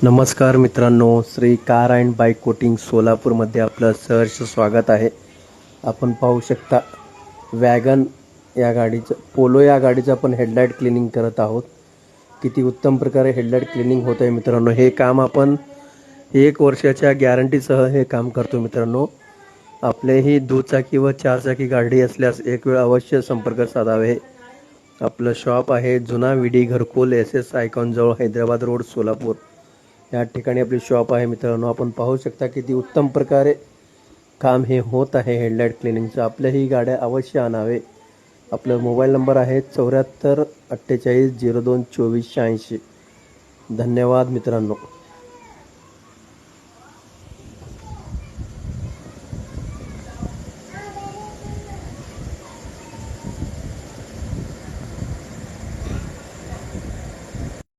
नमस्कार मित्रांनो, Shri car and bike coating सोलापूरमध्ये आपलं सहर्ष स्वागत आहे। आपण पाहू शकता वॅगन या गाडीचं पोलो या गाडीचं आपण हेडलाइट क्लिनिंग करत आहोत। किती उत्तम प्रकारे हेडलाइट क्लिनिंग होत आहे मित्रांनो। हे काम आपण 1 वर्षाच्या गॅरंटीसह हे काम करतो मित्रांनो। आपलेही दुचाकी व चारचाकी गाडी असल्यास एक वेळ अवश्य संपर्क साधावे। आपलं शॉप आहे जुना विडी घरकुल SS आयकॉन जवळ हैदराबाद रोड सोलापूर या ठिकाणी आपली शॉप आहे मित्रांनो। आपण पाहू शकता किती उत्तम प्रकारे काम हे होत आहे हेडलाइट क्लिनिंगचं। आपल्याही गाड्या अवश्य आणावे। आपला मोबाईल नंबर आहे 74 48 02 24 86। धन्यवाद मित्रांनो।